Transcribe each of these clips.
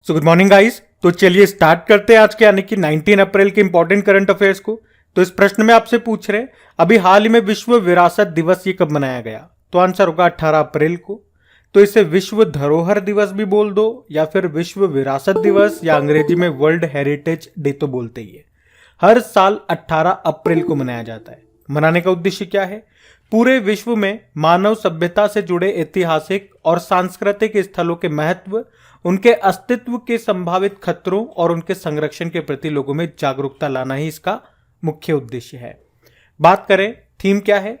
So good morning guys. तो चलिए start करते हैं आज के यानी कि 19 अप्रैल के इंपॉर्टेंट करंट अफेयर्स को। तो इस प्रश्न में आपसे पूछ रहे हैं अभी हाल ही में विश्व विरासत दिवस ये कब मनाया गया। तो आंसर होगा 18 अप्रैल को। तो इसे विश्व धरोहर दिवस भी बोल दो या फिर विश्व विरासत दिवस या अंग्रेजी में वर्ल्ड हेरिटेज डे तो बोलते ही है। हर साल 18 अप्रैल को मनाया जाता है। मनाने का उद्देश्य क्या है? पूरे विश्व में मानव सभ्यता से जुड़े ऐतिहासिक और सांस्कृतिक स्थलों के महत्व, उनके अस्तित्व के संभावित खतरों और उनके संरक्षण के प्रति लोगों में जागरूकता लाना ही इसका मुख्य उद्देश्य है। बात करें थीम क्या है?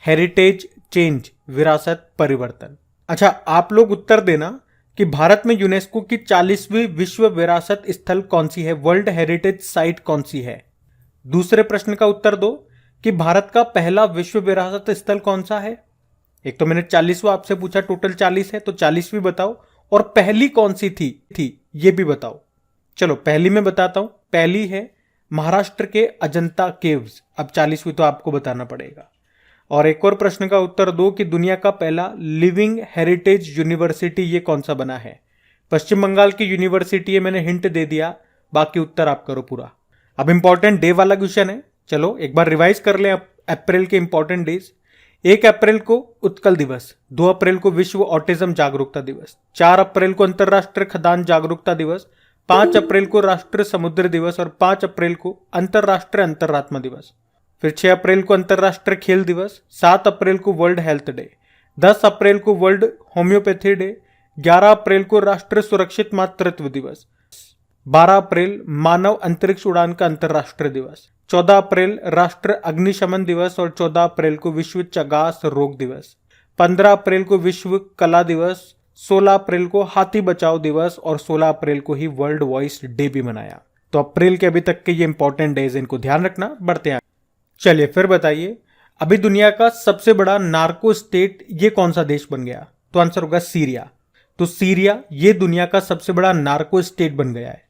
हेरिटेज चेंज, विरासत परिवर्तन। अच्छा, आप लोग उत्तर देना कि भारत में यूनेस्को की 40वीं विश्व विरासत स्थल कौन सी है, वर्ल्ड हेरिटेज साइट कौन सी है। दूसरे प्रश्न का उत्तर दो कि भारत का पहला विश्व विरासत स्थल कौन सा है। एक तो मैंने 40वां आपसे पूछा, टोटल 40 है तो 40वीं बताओ, और पहली कौन सी थी ये भी बताओ। चलो पहली मैं बताता हूं। पहली है महाराष्ट्र के अजंता केव्स। अब 40वीं तो आपको बताना पड़ेगा। और एक और प्रश्न का उत्तर दो कि दुनिया का पहला लिविंग हेरिटेज यूनिवर्सिटी ये कौन सा बना है। पश्चिम बंगाल की यूनिवर्सिटी है, मैंने हिंट दे दिया, बाकी उत्तर आप करो पूरा। अब इंपॉर्टेंट डे वाला क्वेश्चन है, चलो एक बार रिवाइज कर लें अप्रैल के इंपॉर्टेंट डेज। 1 अप्रैल को उत्कल दिवस, 2 अप्रैल को विश्व ऑटिज्म जागरूकता दिवस, 4 अप्रैल को अंतर्राष्ट्रीय खदान जागरूकता दिवस, 5 अप्रैल को राष्ट्रीय समुद्र दिवस और 5 अप्रैल को अंतर्राष्ट्रीय अंतरात्मा दिवस। फिर 6 अप्रैल को अंतर्राष्ट्रीय खेल दिवस, 7 अप्रैल को वर्ल्ड हेल्थ डे, 10 अप्रैल को वर्ल्ड होम्योपैथी डे, 11 अप्रैल को राष्ट्रीय सुरक्षित मातृत्व दिवस, 12 अप्रैल मानव अंतरिक्ष उड़ान का अंतर्राष्ट्रीय दिवस, 14 अप्रैल राष्ट्रीय अग्निशमन दिवस और 14 अप्रैल को विश्व चगास रोग दिवस, 15 अप्रैल को विश्व कला दिवस, 16 अप्रैल को हाथी बचाओ दिवस और 16 अप्रैल को ही वर्ल्ड वॉइस डे भी मनाया। तो अप्रैल के अभी तक के ये इंपॉर्टेंट डेज, इनको ध्यान रखना। बढ़ते हैं, चलिए फिर बताइए अभी दुनिया का सबसे बड़ा नार्को स्टेट ये कौन सा देश बन गया। तो आंसर होगा सीरिया। तो सीरिया ये दुनिया का सबसे बड़ा नार्को स्टेट बन गया है।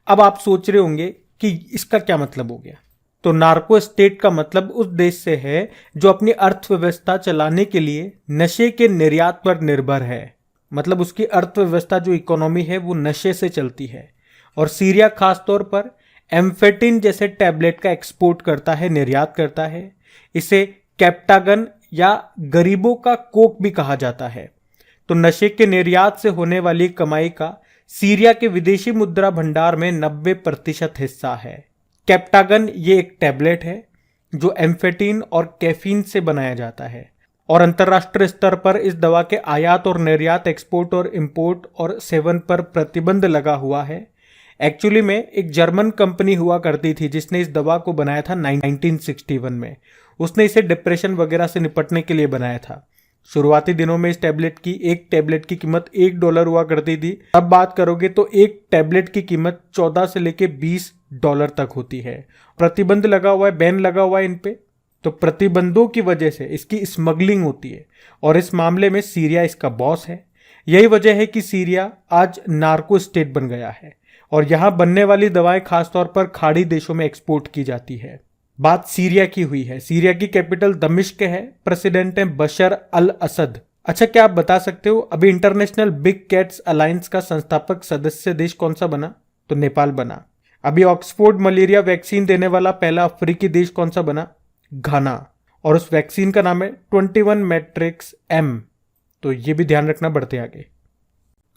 अब आप सोच रहे होंगे कि इसका क्या मतलब हो गया। तो नार्को स्टेट का मतलब उस देश से है जो अपनी अर्थव्यवस्था चलाने के लिए नशे के निर्यात पर निर्भर है। मतलब उसकी अर्थव्यवस्था जो इकोनॉमी है वो नशे से चलती है। और सीरिया खासतौर पर एम्फेटिन जैसे टैबलेट का एक्सपोर्ट करता है, निर्यात करता है। इसे कैप्टागन या गरीबों का कोक भी कहा जाता है। तो नशे के निर्यात से होने वाली कमाई का सीरिया के विदेशी मुद्रा भंडार में 90% हिस्सा है। कैप्टागन ये एक टैबलेट है जो एम्फेटिन और कैफीन से बनाया जाता है और अंतर्राष्ट्रीय स्तर पर इस दवा के आयात और निर्यात, एक्सपोर्ट और इंपोर्ट और सेवन पर प्रतिबंध लगा हुआ है। एक्चुअली में एक जर्मन कंपनी हुआ करती थी जिसने इस दवा को बनाया था 1961 में। उसने इसे डिप्रेशन वगैरह से निपटने के लिए बनाया था। शुरुआती दिनों में इस एक टैबलेट की कीमत $1 हुआ करती थी। अब बात करोगे तो एक टैबलेट की कीमत 14 से लेके $20 तक होती है। प्रतिबंध लगा हुआ है, बैन लगा हुआ है इन पे। तो प्रतिबंधों की वजह से इसकी स्मगलिंग होती है और इस मामले में सीरिया इसका बॉस है। यही वजह है कि सीरिया आज नार्को स्टेट बन गया है और यहां बनने वाली दवाएं खासतौर पर खाड़ी देशों में एक्सपोर्ट की जाती है। बात सीरिया की हुई है। सीरिया की कैपिटल दमिश्क है। प्रेसिडेंट है बशर अल असद। अच्छा, क्या आप बता सकते हो अभी इंटरनेशनल बिग कैट्स अलायंस का संस्थापक सदस्य देश कौन सा बना? तो नेपाल बना। अभी ऑक्सफोर्ड मलेरिया वैक्सीन देने वाला पहला अफ्रीकी देश कौन सा बना? घाना। और उस वैक्सीन का नाम है 21 मैट्रिक्स एम। तो ये भी ध्यान रखना। बढ़ते आगे,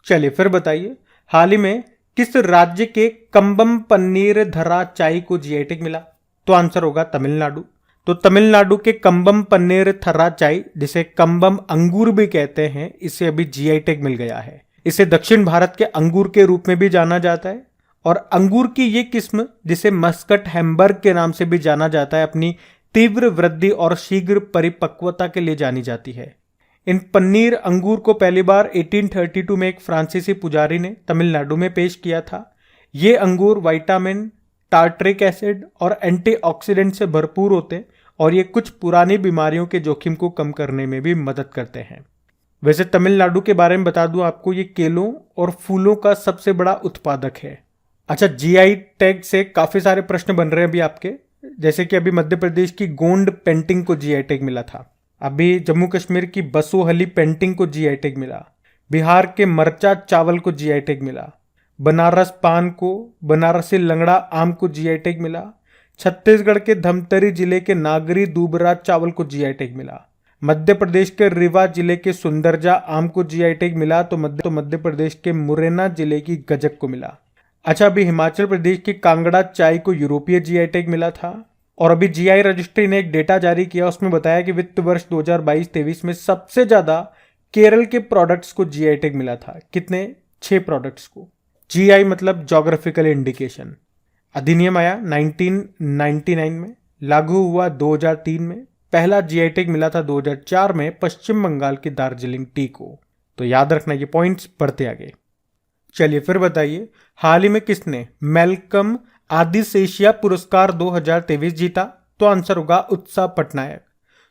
चलिए फिर बताइए हाल ही में किस राज्य के कंबम पन्नीर धरा चाय को जीआई टैग मिला? तो आंसर होगा तमिलनाडु। तो तमिलनाडु के कंबम पन्नीर थर्रा चाय, जिसे कंबम अंगूर भी कहते हैं, इसे अभी जीआई टैग मिल गया है। इसे दक्षिण भारत के अंगूर के रूप में भी जाना जाता है और अंगूर की ये किस्म, जिसे मस्कट हैम्बर्ग के नाम से भी जाना जाता है, अपनी तीव्र वृद्धि और शीघ्र परिपक्वता के लिए जानी जाती है। इन पन्नीर अंगूर को पहली बार 1832 में एक फ्रांसीसी पुजारी ने तमिलनाडु में पेश किया था। ये अंगूर विटामिन, टार्ट्रिक एसिड और एंटीऑक्सीडेंट से भरपूर होते और ये कुछ पुरानी बीमारियों के जोखिम को कम करने में भी मदद करते हैं। वैसे तमिलनाडु के बारे में बता दूं आपको, ये केलों और फूलों का सबसे बड़ा उत्पादक है। अच्छा, जीआई टैग से काफी सारे प्रश्न बन रहे हैं अभी आपके, जैसे कि अभी मध्य प्रदेश की गोंड पेंटिंग को जीआई टैग मिला था। अभी जम्मू कश्मीर की बसोहली पेंटिंग को जीआई टैग मिला। बिहार के मरचा चावल को जीआई टैग मिला। बनारस पान को, बनारसी लंगड़ा आम को जीआई टैग मिला। छत्तीसगढ़ के धमतरी जिले के नागरी दूबराज चावल को जीआई टैग मिला। मध्य प्रदेश के रीवा जिले के सुंदरजा आम को जीआई टैग मिला तो मध्य प्रदेश के मुरैना जिले की गजक को मिला। अच्छा, अभी हिमाचल प्रदेश की कांगड़ा चाय को यूरोपीय जीआई टैग मिला था। और अभी जीआई रजिस्ट्री ने एक डेटा जारी किया, उसमें बताया कि वित्त वर्ष 2022-23 में सबसे ज्यादा केरल के प्रोडक्ट्स को जीआई टैग मिला था। कितने? 6 प्रोडक्ट्स को। जीआई मतलब ज्योग्राफिकल इंडिकेशन। अधिनियम आया 1999 में, लागू हुआ 2003 में, पहला जीआई टैग मिला था 2004 में पश्चिम बंगाल की दार्जिलिंग टी को। तो याद रखना ये पॉइंट्स बढ़ते आगे। चलिए फिर बताइए, हाल ही में किसने मैल्कम आदिसेशिया पुरस्कार 2023 जीता? तो आंसर होगा उत्साह पटनायक।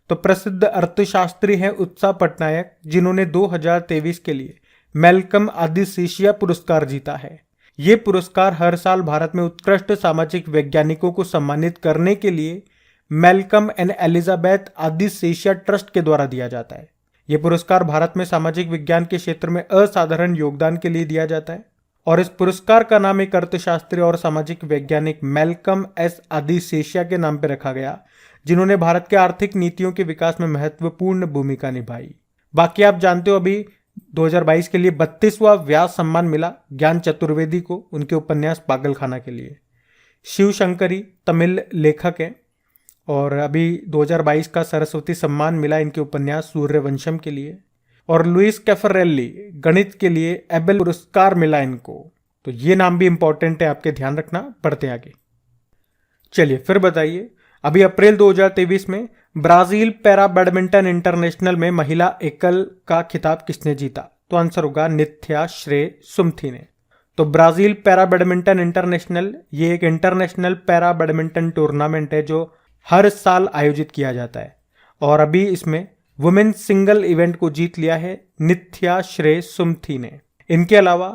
तो प्रसिद्ध अर्थशास्त्री हैं उत्साह पटनायक, जिन्होंने 2023 के लिए मैल्कम आदिसेशिया पुरस्कार जीता है। ये पुरस्कार हर साल भारत में उत्कृष्ट सामाजिक वैज्ञानिकों को सम्मानित करने के लिए Malcolm and Elizabeth Adiseshiah trust के द्वारा दिया जाता है। यह पुरस्कार भारत में सामाजिक विज्ञान के क्षेत्र में असाधारण योगदान के लिए दिया जाता है और इस पुरस्कार का नाम एक अर्थशास्त्री और सामाजिक वैज्ञानिक मैल्कम एस आदिसेशिया के नाम पर रखा गया, जिन्होंने भारत के आर्थिक नीतियों के विकास में महत्वपूर्ण भूमिका निभाई। बाकी आप जानते हो, अभी 2022 के लिए 32वां व्यास सम्मान मिला ज्ञान चतुर्वेदी को, उनके उपन्यास पागलखाना के लिए। शिव शंकरी तमिल लेखक हैं और अभी 2022 का सरस्वती सम्मान मिला इनके उपन्यास सूर्यवंशम के लिए। और लुइस कैफरेल्ली गणित के लिए एबेल पुरस्कार मिला इनको। तो ये नाम भी इंपॉर्टेंट है, आपके ध्यान रखना। बढ़ते आगे। चलिए फिर बताइए, अभी अप्रैल 2023 में ब्राजील पैरा बैडमिंटन इंटरनेशनल में महिला एकल का खिताब किसने जीता? तो आंसर होगा नित्या श्रेय सुमथी ने। तो ब्राजील पैरा बैडमिंटन इंटरनेशनल ये एक इंटरनेशनल पैरा बैडमिंटन टूर्नामेंट है जो हर साल आयोजित किया जाता है और अभी इसमें वुमेन सिंगल इवेंट को जीत लिया है नित्या श्रेय सुमथी ने। इनके अलावा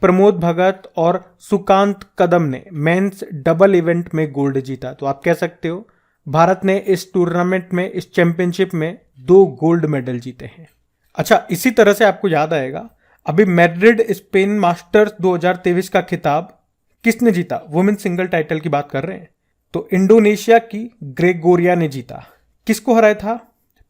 प्रमोद भगत और सुकांत कदम ने मेंस डबल इवेंट में गोल्ड जीता। तो आप कह सकते हो भारत ने इस टूर्नामेंट में, इस चैंपियनशिप में 2 गोल्ड मेडल जीते हैं। अच्छा, इसी तरह से आपको याद आएगा, अभी मैड्रिड स्पेन मास्टर्स 2023 का खिताब किसने जीता? वुमेन सिंगल टाइटल की बात कर रहे हैं। तो इंडोनेशिया की ग्रेगोरिया ने जीता। किसको हराया था?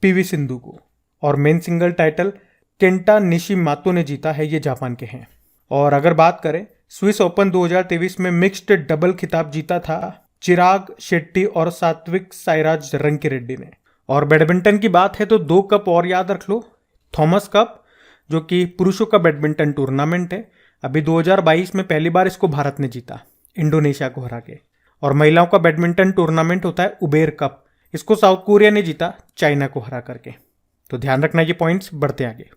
पीवी सिंधु को। और मेन सिंगल टाइटल केंटा निशिमातो ने जीता है, ये जापान के हैं। और अगर बात करें स्विस ओपन 2023 में मिक्स्ड डबल खिताब जीता था चिराग शेट्टी और सात्विक साईराज रंकीरेड्डी ने। और बैडमिंटन की बात है तो 2 कप और याद रख लो। थॉमस कप जो कि पुरुषों का बैडमिंटन टूर्नामेंट है, अभी 2022 में पहली बार इसको भारत ने जीता इंडोनेशिया को हरा के। और महिलाओं का बैडमिंटन टूर्नामेंट होता है उबेर कप, इसको साउथ कोरिया ने जीता चाइना को हरा करके। तो ध्यान रखना ये पॉइंट्स। बढ़ते आगे।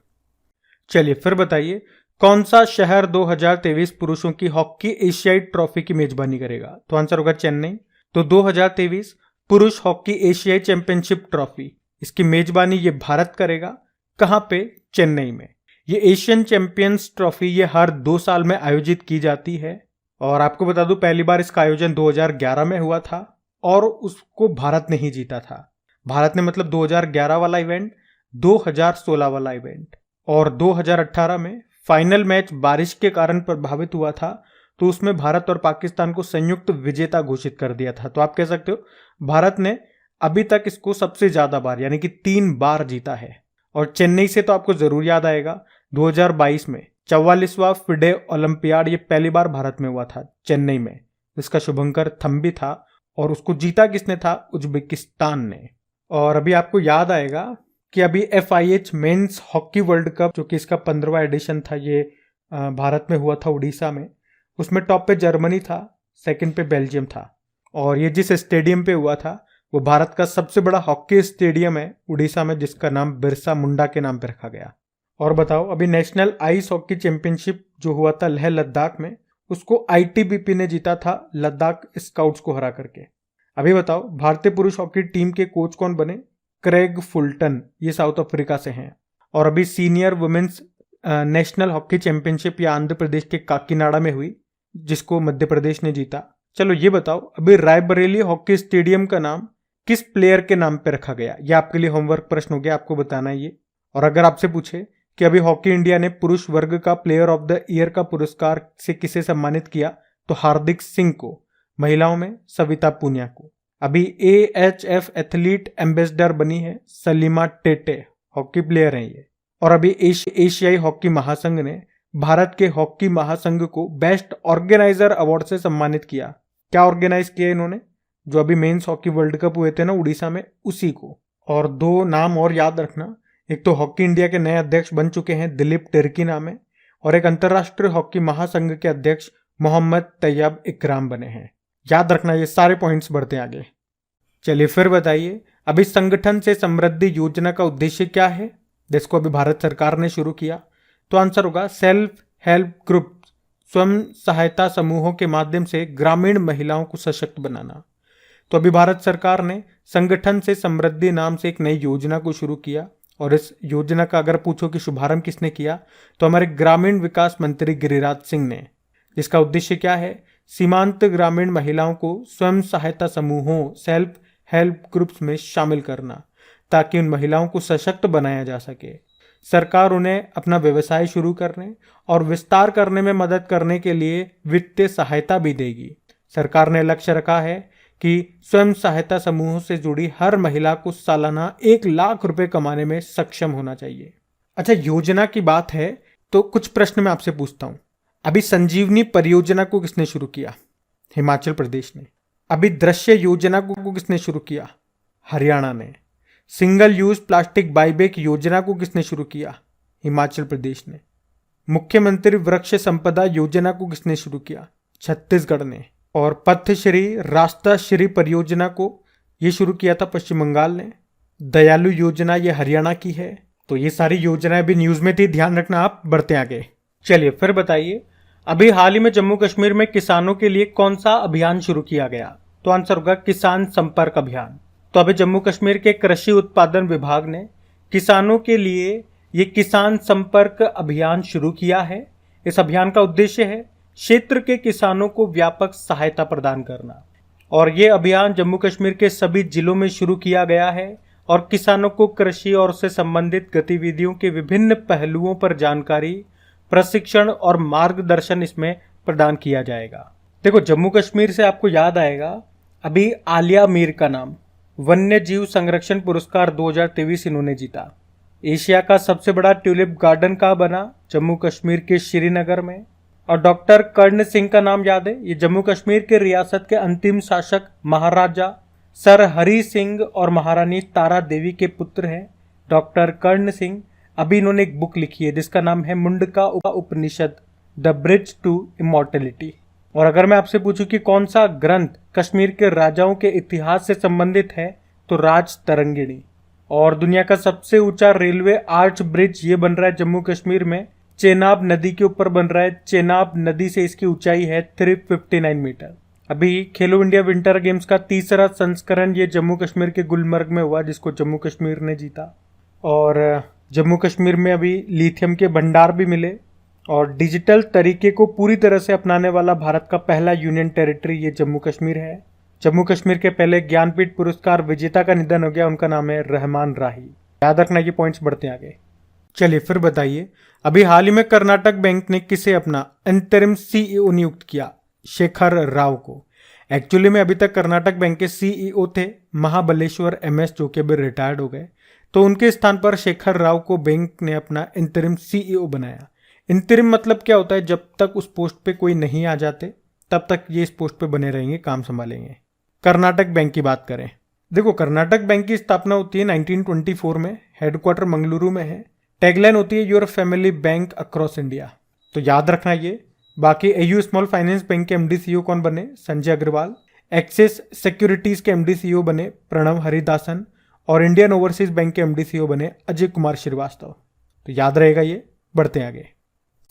चलिए फिर बताइए, कौन सा शहर 2023 पुरुषों की हॉकी एशियाई ट्रॉफी की मेजबानी करेगा? तो आंसर होगा चेन्नई। तो 2023 पुरुष हॉकी एशियाई चैंपियनशिप ट्रॉफी, इसकी मेजबानी ये भारत करेगा। कहां पे? चेन्नई में। ये एशियन चैंपियंस ट्रॉफी ये हर 2 साल में आयोजित की जाती है और आपको बता दूं पहली बार इसका आयोजन 2011 में हुआ था और उसको भारत ने ही जीता था। भारत ने मतलब 2011 वाला इवेंट, 2016 वाला इवेंट और 2018 में फाइनल मैच बारिश के कारण प्रभावित हुआ था तो उसमें भारत और पाकिस्तान को संयुक्त विजेता घोषित कर दिया था। तो आप कह सकते हो भारत ने अभी तक इसको सबसे ज्यादा बार यानी कि 3 बार जीता है। और चेन्नई से तो आपको जरूर याद आएगा 2022 में 44वां फिडे ओलंपियाड ये पहली बार भारत में हुआ था चेन्नई में, जिसका शुभंकर थम्बी था और उसको जीता किसने था? उज्बेकिस्तान ने। और अभी आपको याद आएगा कि अभी FIH men's hockey world cup जो कि इसका 15वां एडिशन था, ये भारत में हुआ था उड़ीसा में। उसमें टॉप पे जर्मनी था, सेकंड पे बेल्जियम था और ये जिस स्टेडियम पे हुआ था वो भारत का सबसे बड़ा हॉकी स्टेडियम है उड़ीसा में, जिसका नाम बिरसा मुंडा के नाम पे रखा गया। और बताओ, अभी नेशनल आइस हॉकी चैंपियनशिप जो हुआ था लेह लद्दाख में, उसको ITBP ने जीता था लद्दाख स्काउट्स को हरा करके। अभी बताओ, भारतीय पुरुष हॉकी टीम के कोच कौन बने? क्रेग फुलटन, ये साउथ अफ्रीका से हैं। और अभी senior women's national hockey championship या आंध्र प्रदेश के काकीनाडा में हुई, जिसको मध्य प्रदेश ने जीता। चलो ये बताओ, अभी रायबरेली हॉकी स्टेडियम का नाम किस प्लेयर के नाम पे रखा गया? यह आपके लिए होमवर्क प्रश्न हो गया, आपको बताना है ये। और अगर आपसे पूछे कि अभी हॉकी इंडिया ने पुरुष वर्ग का प्लेयर ऑफ द ईयर का पुरस्कार से किसे सम्मानित किया, तो हार्दिक सिंह को। महिलाओं में सविता पूनिया को। अभी AHF एथलीट एम्बेसडर बनी है सलीमा टेटे, हॉकी प्लेयर हैं ये। और अभी एशियाई हॉकी महासंघ ने भारत के हॉकी महासंघ को बेस्ट ऑर्गेनाइजर अवार्ड से सम्मानित किया। क्या ऑर्गेनाइज किया इन्होंने? जो अभी मेंस हॉकी वर्ल्ड कप हुए थे ना उड़ीसा में, उसी को। और 2 नाम और याद रखना, एक तो हॉकी इंडिया के नए अध्यक्ष बन चुके हैं दिलीप टिर्की नाम है, और एक अंतरराष्ट्रीय हॉकी महासंघ के अध्यक्ष मोहम्मद तैयब इकराम बने हैं। याद रखना ये सारे पॉइंट्स बढ़ते हैं आगे। चलिए फिर बताइए, अभी संगठन से समृद्धि योजना का उद्देश्य क्या है, जिसको अभी भारत सरकार ने शुरू किया? तो आंसर होगा सेल्फ हेल्प ग्रुप, स्वयं सहायता समूहों के माध्यम से ग्रामीण महिलाओं को सशक्त बनाना। तो अभी भारत सरकार ने संगठन से समृद्धि नाम से एक नई योजना को शुरू किया, और इस योजना का अगर पूछो कि शुभारंभ किसने किया, तो हमारे ग्रामीण विकास मंत्री गिरिराज सिंह ने। जिसका उद्देश्य क्या है? सीमांत ग्रामीण महिलाओं को स्वयं सहायता समूहों सेल्फ हेल्प ग्रुप्स में शामिल करना, ताकि उन महिलाओं को सशक्त बनाया जा सके। सरकार उन्हें अपना व्यवसाय शुरू करने और विस्तार करने में मदद करने के लिए वित्तीय सहायता भी देगी। सरकार ने लक्ष्य रखा है कि स्वयं सहायता समूहों से जुड़ी हर महिला को सालाना 1 लाख रुपए कमाने में सक्षम होना चाहिए। अच्छा, योजना की बात है तो कुछ प्रश्न मैं आपसे पूछता हूं। अभी संजीवनी परियोजना को किसने शुरू किया? हिमाचल प्रदेश ने। अभी दृश्य योजना को किसने शुरू किया? हरियाणा ने। सिंगल यूज प्लास्टिक बाईबैक योजना को किसने शुरू किया? हिमाचल प्रदेश ने। मुख्यमंत्री वृक्ष संपदा योजना को किसने शुरू किया? छत्तीसगढ़ ने। और पथश्री रास्ता श्री परियोजना को ये शुरू किया था पश्चिम बंगाल ने। दयालु योजना ये हरियाणा की है। तो ये सारी योजनाएं अभी न्यूज में थी, ध्यान रखना आप। बढ़ते आगे। चलिए फिर बताइए, अभी हाल ही में जम्मू कश्मीर में किसानों के लिए कौन सा अभियान शुरू किया गया? तो आंसर होगा किसान संपर्क अभियान। तो अभी जम्मू कश्मीर के कृषि उत्पादन विभाग ने किसानों के लिए ये किसान संपर्क अभियान शुरू किया है। इस अभियान का उद्देश्य है क्षेत्र के किसानों को व्यापक सहायता प्रदान करना, और ये अभियान जम्मू कश्मीर के सभी जिलों में शुरू किया गया है, और किसानों को कृषि और उससे संबंधित गतिविधियों के विभिन्न पहलुओं पर जानकारी, प्रशिक्षण और मार्गदर्शन इसमें प्रदान किया जाएगा। देखो, जम्मू कश्मीर से आपको याद आएगा अभी आलिया मीर का नाम, वन्य जीव संरक्षण पुरस्कार 2023 इन्होंने जीता। एशिया का सबसे बड़ा ट्यूलिप गार्डन कहाँ बना? जम्मू कश्मीर के श्रीनगर में। और डॉक्टर कर्ण सिंह का नाम याद है? ये जम्मू कश्मीर के रियासत के अंतिम शासक महाराजा सर हरि सिंह और महारानी तारा देवी के पुत्र हैं डॉक्टर कर्ण सिंह। अभी इन्होंने एक बुक लिखी है जिसका नाम है मुंडका उपनिषद, द ब्रिज टू इमॉर्टलिटी। और अगर मैं आपसे पूछूं कि कौन सा ग्रंथ कश्मीर के राजाओं के इतिहास से संबंधित है, तो राज तरंगिणी। और दुनिया का सबसे ऊंचा रेलवे आर्च ब्रिज ये बन रहा है जम्मू कश्मीर में, चेनाब नदी के ऊपर बन रहा है। चेनाब नदी से इसकी ऊंचाई है 359 मीटर। अभी खेलो इंडिया विंटर गेम्स का तीसरा संस्करण ये जम्मू कश्मीर के गुलमर्ग में हुआ, जिसको जम्मू कश्मीर ने जीता। और जम्मू कश्मीर में अभी लिथियम के भंडार भी मिले, और डिजिटल तरीके को पूरी तरह से अपनाने वाला भारत का पहला यूनियन टेरिटरी ये जम्मू कश्मीर है। जम्मू कश्मीर के पहले ज्ञानपीठ पुरस्कार विजेता का निधन हो गया, उनका नाम है रहमान राही। याद रखना, ये पॉइंट्स बढ़ते आगे। चलिए फिर बताइए, अभी हाल ही में कर्नाटक बैंक ने किसे अपना इंटरिम CEO नियुक्त किया? शेखर राव को। एक्चुअली में अभी तक कर्नाटक बैंक के CEO थे महाबलेश्वर MS, जो कि अभी रिटायर्ड हो गए। तो उनके स्थान पर शेखर राव को बैंक ने अपना इंटरिम CEO बनाया। इंतरिम मतलब क्या होता है? जब तक उस पोस्ट पे कोई नहीं आ जाते तब तक ये इस पोस्ट पे बने रहेंगे, काम संभालेंगे। कर्नाटक बैंक की बात करें, देखो कर्नाटक बैंक की स्थापना होती है 1924 में, हेडक्वार्टर मंगलुरु में है। टैगलाइन होती है your family bank across India. तो याद रखना ये। बाकी AU स्मॉल फाइनेंस बैंक के MD CEO कौन बने? संजय अग्रवाल। एक्सिस सिक्योरिटीज के MD CEO बने प्रणव हरिदासन, और इंडियन ओवरसीज बैंक के MD CEO बने अजय कुमार श्रीवास्तव। तो याद रहेगा ये। बढ़ते हैं आगे।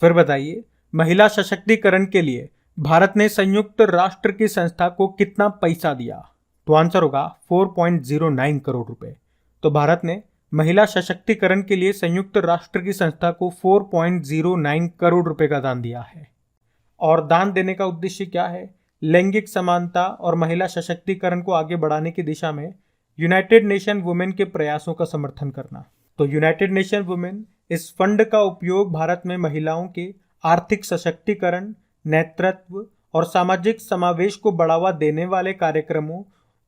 फिर बताइए, महिला सशक्तिकरण के लिए भारत ने संयुक्त राष्ट्र की संस्था को कितना पैसा दिया? तो आंसर होगा 4.09 करोड़ रुपए। तो भारत ने महिला सशक्तिकरण के लिए संयुक्त राष्ट्र की संस्था को 4.09 करोड़ रुपए का दान दिया है। और दान देने का उद्देश्य क्या है? लैंगिक समानता और महिला सशक्तिकरण को आगे बढ़ाने की दिशा में यूनाइटेड नेशन वुमेन के प्रयासों का समर्थन करना। तो यूनाइटेड नेशन वुमेन इस फंड का उपयोग भारत में महिलाओं के आर्थिक सशक्तिकरण, नेतृत्व और सामाजिक समावेश को बढ़ावा देने वाले कार्यक्रमों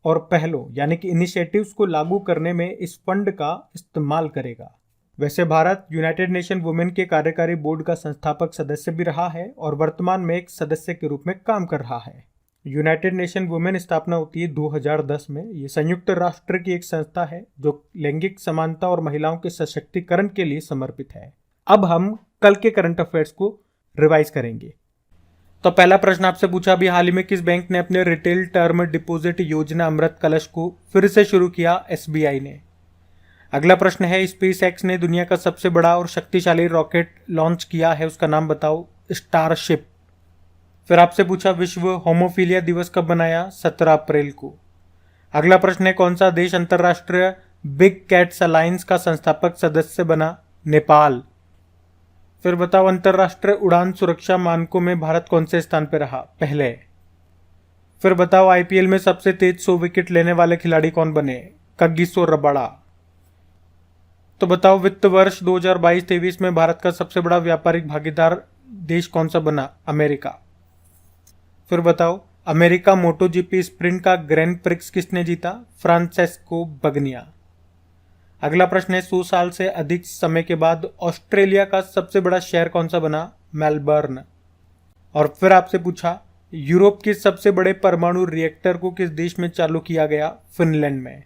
और पहलों यानी कि इनिशिएटिव्स को लागू करने में इस फंड का इस्तेमाल करेगा। वैसे भारत यूनाइटेड नेशन वुमेन के कार्यकारी बोर्ड का संस्थापक सदस्य भी रहा है और वर्तमान में एक सदस्य के रूप में काम कर रहा है। यूनाइटेड नेशन वुमेन स्थापना होती है 2010 में। ये संयुक्त राष्ट्र की एक संस्था है जो लैंगिक समानता और महिलाओं के सशक्तिकरण के लिए समर्पित है। अब हम कल के करंट अफेयर्स को रिवाइज करेंगे। तो पहला प्रश्न आपसे पूछा, अभी हाल ही में किस बैंक ने अपने रिटेल टर्म डिपॉजिट योजना अमृत कलश को फिर से शुरू किया? एसबीआई ने। अगला प्रश्न है, स्पेस एक्स ने दुनिया का सबसे बड़ा और शक्तिशाली रॉकेट लॉन्च किया है, उसका नाम बताओ? स्टारशिप। फिर आपसे पूछा, विश्व होमोफिलिया दिवस कब मनाया? 17 अप्रैल को। अगला प्रश्न है, कौन सा देश अंतरराष्ट्रीय बिग कैट्स अलायंस का संस्थापक सदस्य बना? नेपाल। फिर बताओ, अंतरराष्ट्रीय उड़ान सुरक्षा मानकों में भारत कौन से स्थान पर रहा? पहले। फिर बताओ, आईपीएल में सबसे तेज 100 विकेट लेने वाले खिलाड़ी कौन बने? Kagiso Rabada. तो बताओ, वित्त वर्ष 2022-23 में भारत का सबसे बड़ा व्यापारिक भागीदार देश कौन सा बना? अमेरिका। फिर बताओ, अमेरिका मोटोजीपी स्प्रिंट का ग्रैंड प्रिक्स किसने जीता? फ्रांसेस्को बगनिया। अगला प्रश्न है, 100 साल से अधिक समय के बाद ऑस्ट्रेलिया का सबसे बड़ा शहर कौन सा बना? मेलबर्न। और फिर आपसे पूछा, यूरोप के सबसे बड़े परमाणु रिएक्टर को किस देश में चालू किया गया? फिनलैंड में।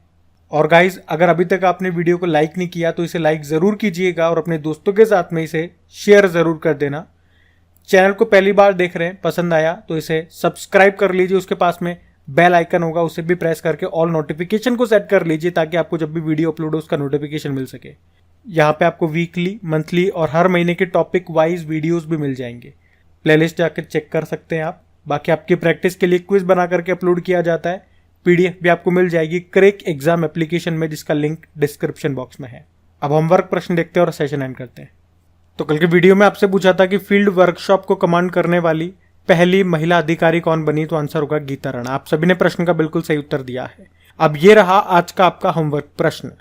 और गाइज, अगर अभी तक आपने वीडियो को लाइक नहीं किया तो इसे लाइक जरूर कीजिएगा और अपने दोस्तों के साथ में इसे शेयर जरूर कर देना। चैनल को पहली बार देख रहे हैं, पसंद आया तो इसे सब्सक्राइब कर लीजिए, उसके पास में बेल आइकन होगा उसे भी प्रेस करके ऑल नोटिफिकेशन को सेट कर लीजिए ताकि आपको जब भी वीडियो अपलोड हो उसका नोटिफिकेशन मिल सके। यहाँ पे आपको वीकली, मंथली और हर महीने के टॉपिक वाइज वीडियोस भी मिल जाएंगे। प्लेलिस्ट जाकर चेक कर सकते हैं आप। बाकी आपकी प्रैक्टिस के लिए क्विज बना करके अपलोड किया जाता है, पीडीएफ भी आपको मिल जाएगी क्रैक एग्जाम एप्लीकेशन में, जिसका लिंक डिस्क्रिप्शन बॉक्स में है। अब होमवर्क प्रश्न देखते हैं और सेशन एंड करते हैं। तो कल के वीडियो में आपसे पूछा था कि फील्ड वर्कशॉप को कमांड करने वाली पहली महिला अधिकारी कौन बनी? तो आंसर होगा गीता राणा। आप सभी ने प्रश्न का बिल्कुल सही उत्तर दिया है। अब ये रहा आज का आपका होमवर्क प्रश्न।